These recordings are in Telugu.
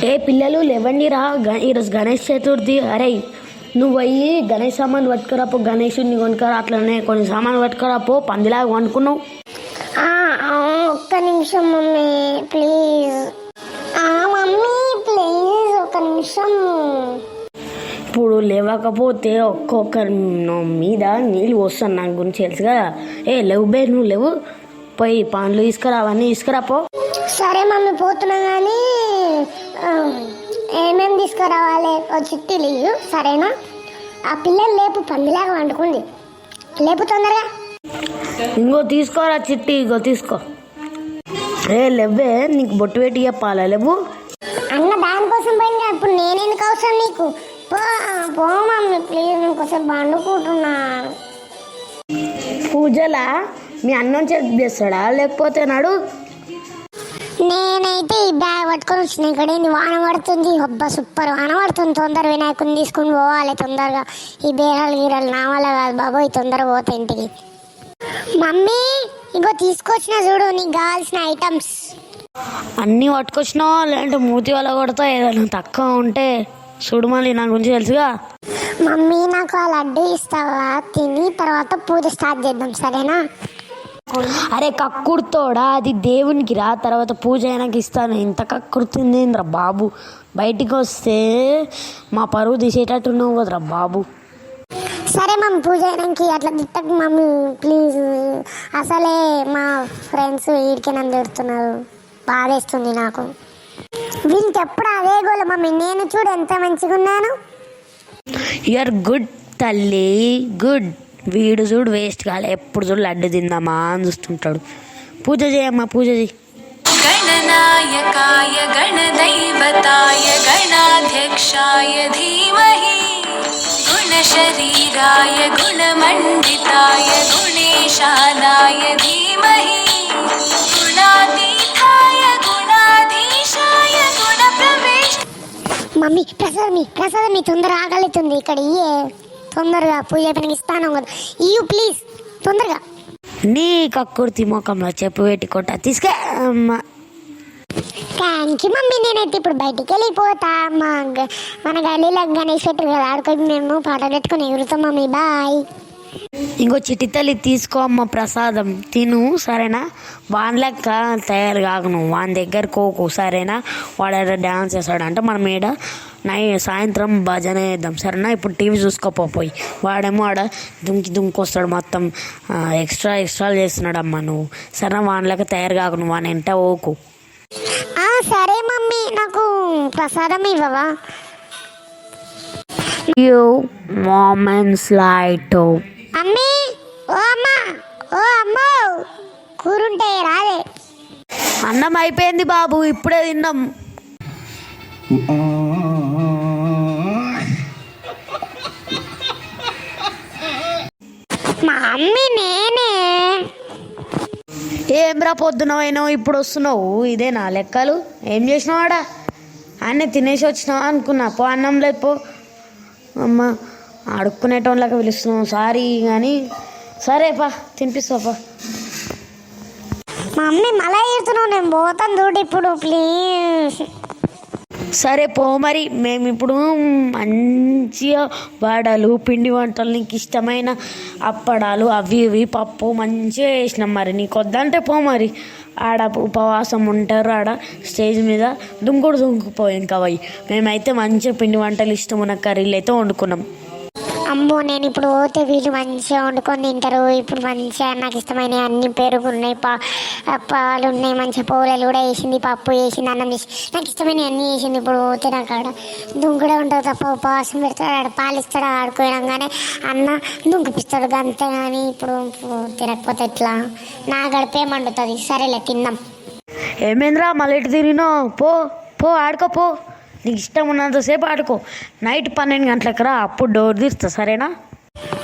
ఏ పిల్లలు లేవండి రా, ఈరోజు గణేష్ చతుర్థి. అరే నువ్వు పోయి గణేష్ సామాన్ పట్టుకురాపో, గణేషుని కొనుక్కరా. అట్లనే కొన్ని సామాన్ పట్టుకురాపో, పందిలాగా వండుకున్నావు. ఒక్క నిమిషం మమ్మీ ప్లీజ్. మమ్మీ ప్లీజ్ ఒక్క నిమిషం. ఇప్పుడు లేవకపోతే ఒక్కొక్కరి మీద నీళ్ళు పోస్తాను, నాకు గురించి తెలుసు కదా. లేవు బే, నువ్వు లేవు, పోయి పండ్లు తీసుకురా, అవన్నీ తీసుకురాపో. సరే మమ్మీ పోతున్నా కానీ ఏమేమి తీసుకురావాలి చిట్టి లేదు సరేనా? ఆ పిల్లలు లేపు, పందిలాగా వండుకుంది, లేపు తొందరగా. ఇంకో తీసుకోరా చిట్టి, ఇంకో తీసుకో. లేవే, నీకు బొట్టు పెట్టి చెప్పాలా? లేవు అన్న దానికోసం పోయింది, ఇప్పుడు నేనెందుకు అవసరం నీకు? పో మమ్మీ ప్లీజ్, నేను కొంచెం వండుకుంటున్నా. పూజలా మీ అన్నం చేస్తాడా లేకపోతే నాడు? నేనైతే ఈ బ్యాగ్ పట్టుకొని వచ్చిన. ఇక్కడ ఏంది వాన పడుతుంది, అబ్బా సూపర్ వాన పడుతుంది. తొందర వినాయకుని తీసుకుని పోవాలి తొందరగా. ఈ బేరాలు గీరాలు నా వల్ల కాదు బాబోయ్, తొందరగా పోతా ఇంటికి. మమ్మీ ఇంకో తీసుకొచ్చిన చూడు, నీకు కావాల్సిన ఐటమ్స్ అన్నీ పట్టుకొచ్చినావా? లేదంటే మూతి వల్ల కొడతా, ఏదైనా తక్కువ ఉంటే చూడు, మళ్ళీ నా గురించి తెలుసుగా. మమ్మీ నాకు ఆ లడ్డు ఇస్తావా? తిని తర్వాత పూజ స్టార్ట్ చేద్దాం సరేనా? అరే కక్కుడుతోడా, అది దేవునికి రా, తర్వాత పూజ అయినాక ఇస్తాను. ఇంత కక్కుడుతుందేంద్రా బాబు, బయటికి వస్తే మా పరువు తీసేటట్టున్నావు కదరా బాబు. సరే మమ్మీ, పూజ అయినాక అట్లా తిట్టకు మమ్మీ ప్లీజ్. అసలే మా ఫ్రెండ్స్ వీడికి నన్ను తిడుతున్నారు, బాధేస్తుంది నాకు. వీళ్ళకి ఎప్పుడు అదే గోల మమ్మీ, నేను చూడు ఎంత మంచిగా ఉన్నాను. యూఆర్ గుడ్ తల్లి, గుడ్. వీడు చూడు వేస్ట్ కాలే, ఎప్పుడు చూడు లడ్డు తిందామా అని చూస్తుంటాడు. పూజ చేయమ్మా, పూజ చేయి. గణనాయకాయ గణదైవతాయ గణాధ్యక్షాయ ధీమహి గుణశరీరాయ గుణమండితాయ గుణేశానాయ ధీమహి గుణాతీతాయ గుణాధీశాయ గుణప్రవేశ. మమ్మీ ప్రసాదం తొందర ఆకలితుంది, ఇక్కడ ఇయ్యే తొందరగా. పూజ అయిపోయిన ఇస్తాను కదా, ఇయ్యు ప్లీజ్ తొందరగా. నీ కక్కుర్తి ముఖంలో చెప్పు పెట్టి కొట్ట తీసుకే అమ్మా. Thank you mummy. నేనైతే ఇప్పుడు బయటికి వెళ్ళిపోతా. మన గల్లీలో గణేష్ పెట్టరు కదా, ఆడుకొని మేము పాటలు పెట్టుకొని ఎగురుతాం మమ్మీ. బాయ్. ఇంకో చిట్టి తల్లి తీసుకో అమ్మ, ప్రసాదం తిను సరేనా? వాన్ లెక్క తయారు కాకు నువ్వు, వాని దగ్గర కోకు సరేనా? వాడు డ్యాన్స్ చేస్తాడంటే మనం ఈడ సాయంత్రం భజన వేద్దాం సరేనా? ఇప్పుడు టీవీ చూసుకోపోయి, వాడేమో ఆడ దుంకి వస్తాడు, మొత్తం ఎక్స్ట్రాలు చేస్తున్నాడు అమ్మ. నువ్వు సరేనా? వాన్ లెక్క తయారు కాకు నువ్వు, వాని ఎంట ఓకు. సరే మమ్మీ, నాకు ప్రసాదం ఇవ్వవా? అమ్మీ, ఓ అమ్మా, ఓ అమ్మో, కూరుంటే రాదే. అన్నం అయిపోయింది బాబు, ఇప్పుడే తిన్నాం. మా అమ్మి నేనే. ఏమ్రా పొద్దున అయినావు, ఇప్పుడు వస్తున్నావు, ఇదే నా లెక్కలు? ఏం చేసినావు ఆడ? అన్నీ తినేసి వచ్చినావా అనుకున్నా. పో అన్నం లేదు పో. అమ్మ అడుక్కునేటోళ్ళకి పిలుస్తున్నావు, సారీ కానీ సరే పా, తినిపిస్తాపా. మా అమ్మి మళ్ళీ చెప్తున్నావు, నేను పోతాను చూడు ఇప్పుడు ప్లీజ్. సరే పో మరి. మేము ఇప్పుడు మంచిగా వడలు, పిండి వంటలు, నీకు ఇష్టమైన అప్పడాలు, అవి ఇవి పప్పు మంచిగా వేసినాం. మరి నీకు వద్దంటే పో మరి. ఆడ ఉపవాసం ఉంటారు, ఆడ స్టేజ్ మీద దుంకుపో. ఇంకా పోయి మేమైతే మంచిగా పిండి వంటలు, ఇష్టమున్న కర్రీలు అయితే వండుకున్నాం. అమ్మో, నేను ఇప్పుడు పోతే వీళ్ళు మంచిగా వండుకొని తింటారు. ఇప్పుడు మంచిగా నాకు ఇష్టమైన అన్ని పెరుగున్నాయి, పాలు ఉన్నాయి, మంచిగా పూలలు కూడా వేసింది, పప్పు వేసింది, అన్నం వేసి నాకు ఇష్టమైన అన్నీ వేసింది. ఇప్పుడు పోతే నాకు ఆడ దుంకుడే ఉంటుంది తప్ప, ఉపవాసం పెడతాడు, ఆడ పాలు ఇస్తాడు, ఆడుకోవడంగానే అన్న దుంకుపిస్తాడు అంతే. కానీ ఇప్పుడు తినకపోతే ఎట్లా? నా గడిపే మండుతుంది. సరేలే తిన్నాం. ఏమేంద్రా మళ్ళీ ఇటు తిరిగినో? పో ఆడుకోపో, నీకు ఇష్టం ఉన్నంతసేపు ఆడుకో. నైట్ 12 గంటలకు రా, అప్పుడు డోర్ తీస్తా సరేనా?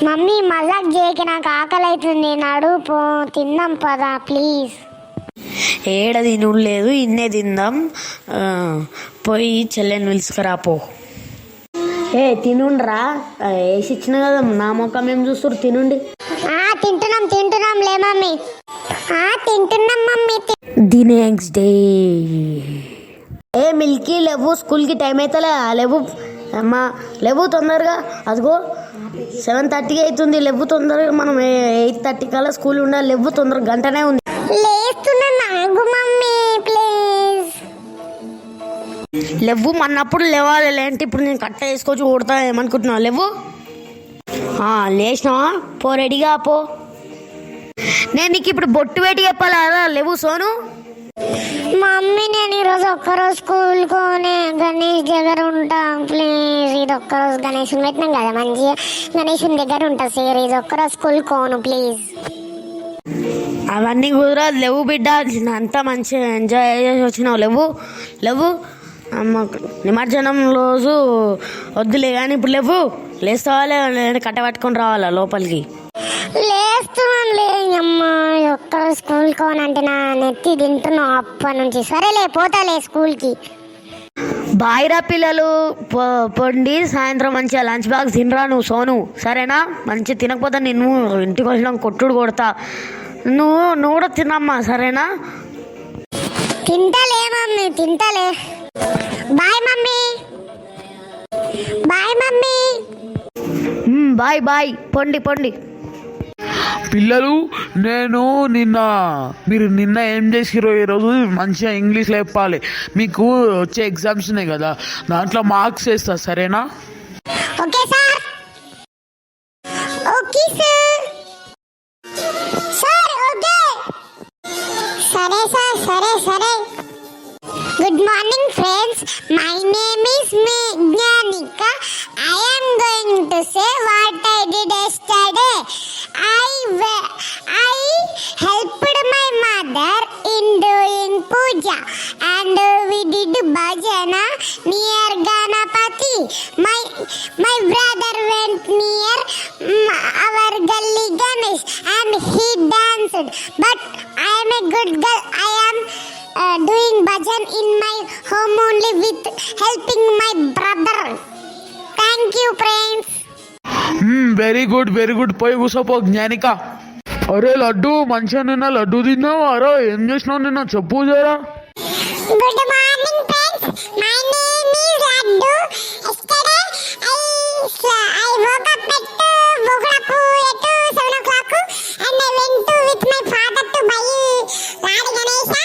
మమ్మీ మజాక్ చేయక, నాకు ఆకలి అవుతుంది, నడు పో తిందాం పదా ప్లీజ్. ఏడ తినుడు లేదు, ఇన్నే తిందాం. పోయి చెల్లెని పిలుచుకురా పో. తినుండ్రా, వేసి ఇచ్చిన కదా, నా మొక్క మేము చూస్తారు, తినుండి. తింటున్నాం లే మమ్మీ, తింటున్నాం mummy. The next day A Milky లేవు, స్కూల్కి టైం అవుతలే, లేవు అమ్మా, లేవు తొందరగా. అదిగో 7:30 అవుతుంది, లేవు తొందరగా. మనం 8:30 కల్లా స్కూల్ ఉండాలి. లేవు తొందరగా, గంటనే ఉంది. లేస్తున్నా నాగు మమ్మీ ప్లీజ్. లేవు అన్నప్పుడు లేవాలి, లేంటే ఇప్పుడు నేను కట్ట వేసుకొచ్చి కొడతా ఏమనుకుంటున్నావు. లేవు లేచినావా? పో, రెడీగా పో. నేను నీకు ఇప్పుడు బొట్టు పెట్టి చెప్పాలా? లేవు సోను. మమ్మీ నేను ఈరోజు ఒక్కరోజు స్కూల్ కోనే గణేష్ దగ్గర ఉంటా ప్లీజ్. ఇది ఒక్కరోజు గణేష్ పెట్టినాం కదా, మంచిగా గణేష్ దగ్గర ఉంటా సార్. ఇది ఒక్కరోజు స్కూల్ కోను ప్లీజ్. అవన్నీ కుదరదు. లేవు బిడ్డ, అంతా మంచిగా ఎంజాయ్ చేసి వచ్చినావు. లేవు అమ్మ, నిమజ్జనం రోజు వద్దులే కానీ ఇప్పుడు లేవు. లేస్తావాలే, కట్ట పట్టుకొని రావాలా లోపలికి? లేస్తున్నానులే అమ్మా. ఒక్కరోజు స్కూల్ కోనంటే నా నెత్తి తింటున్నావు అప్పటి నుంచి. సరేలే పోతాలే స్కూల్కి. బాయిరా పిల్లలు, పొండి సాయంత్రం మంచిగా లంచ్ బాక్స్ తినరా నువ్వు సోను, సరేనా? మంచిగా తినకపోతే నిన్ను ఇంటికి వచ్చిన కొట్టుడు కొడతా. నువ్వు కూడా తినమ్మా, సరేనా? తింటాలే మమ్మీ, తింటాలే. Bye mummy, bye mummy. Bye bye, పొండి. పిల్లలు, మీరు నిన్న ఏం చేసిరో ఈరోజు మంచిగా ఇంగ్లీష్లో చెప్పాలి. మీకు వచ్చే ఎగ్జామ్స్ ఉన్నాయి కదా, దాంట్లో మార్క్స్ వేస్తా, సరేనా? Okay sir. Okay sir. Sir okay. సరే సార్, సరే. Good morning friends. My name is Gnyanika. I am going to say what I did yesterday. I helped my mother in doing puja and we did bhajana near Ganapati. My brother went near our gully Ganesh and he danced. But I am a good girl. I am doing bhajan in my home only with helping my brother. Thank you friends. Very good. పోయి కూసోపో జ్ఞానిక. అరే లడ్డు, మంచిగా నిన్న లడ్డు తిన్నావు. అరే ఏం చేసినావు నిన్న, చెప్పు జరా. Good morning friends. My name is Laddu. Yesterday I woke up at 7 o'clock and I went to with my father to buy Ladi Ganesha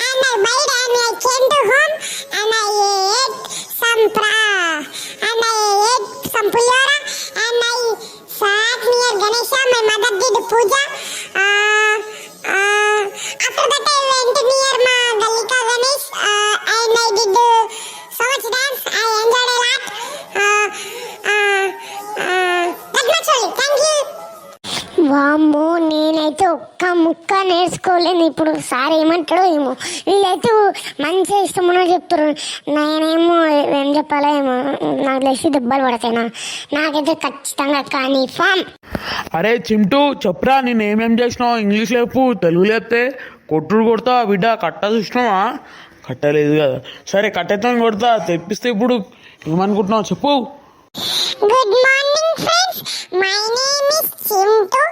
and I bought and I came to home and I ate some puliyora and I sat near Ganesha. My mother did puja. After that I went near my Galika Ganesh and I did so much dance. I enjoyed a lot. That much only. Thank you. వామ్మో, నేనైతే ఒక్క ముక్క నేర్చుకోలేను. ఇప్పుడు సార్ ఏమంటాడో ఏమో. వీళ్ళైతే మంచిగా ఇష్టమన్నా చెప్తారు, నేనేమో ఏం చెప్పాలో ఏమో. నాకు తెలిసి దెబ్బలు పడతాయినా. నాకైతే ఖచ్చితంగా కానీ ఫామ్. అరే చింటూ, చెప్పురా, నేను ఏమేం చేసినావు ఇంగ్లీష్ లేపు. తెలుగు లేపితే కొట్టుడు కొడతా బిడ్డ. కట్ట చూసినావా? కట్టలేదు కదా, సరే కట్టెత్తం కొడతా. తెప్పిస్తే ఇప్పుడు ఏమనుకుంటున్నావు చెప్పు. Good morning friends. My name is Chintu.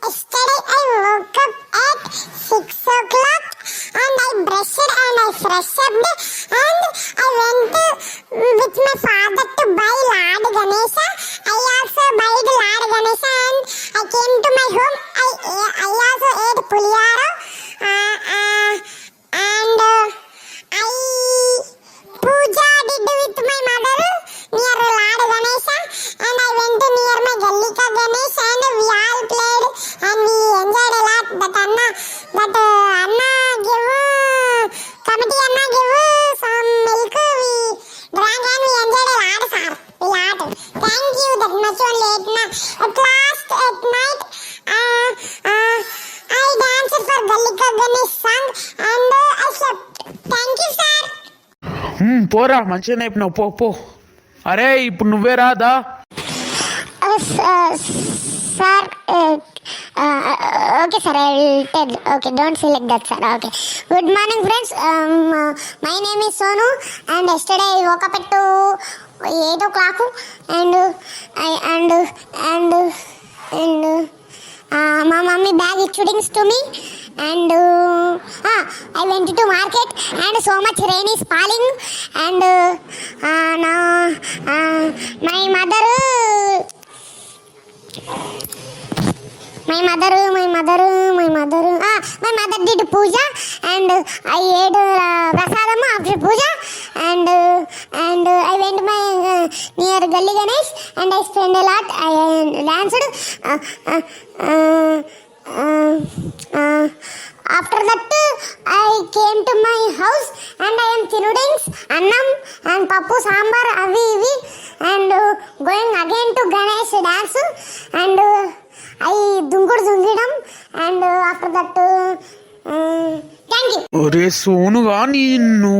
Yesterday I woke up at 6 o'clock and I brushed and I freshed up and I went with my father to buy Ladi Ganesha. I also bought Ladi Ganesha and I came to my home. I also ate puliyara and I puja did with my mother near Ladi Ganesha and I went near my Gallika Ganesh and we all played and we enjoyed a lot. That Anna give committee Anna give some milk. We drank and we enjoyed a lot, sir. Thank you. That much only. At last at night I danced for Gallika Ganesh song and I slept. Thank you, sir. పోరా, మంచిగా నేర్పినావు. పో. అరే ఇప్పుడు నువ్వే రాదా? Sir, okay sir, I will tell. Okay, don't say like that, sir. Okay. Good morning, friends. My name is Sonu, and yesterday I woke up at 8 o'clock, and my mummy bag introduced to me, and I went to market and so much rain is falling and now my mother did puja and I ate prasadam after puja and I went my near Gully Ganesh and I spent a lot. I danced. After that I came to my house and I am tinudings annam and pappu sambar avi ivi and going again to Ganesh dance and I dungidam and after that thank you. ఒరే సోనుగా నిన్ను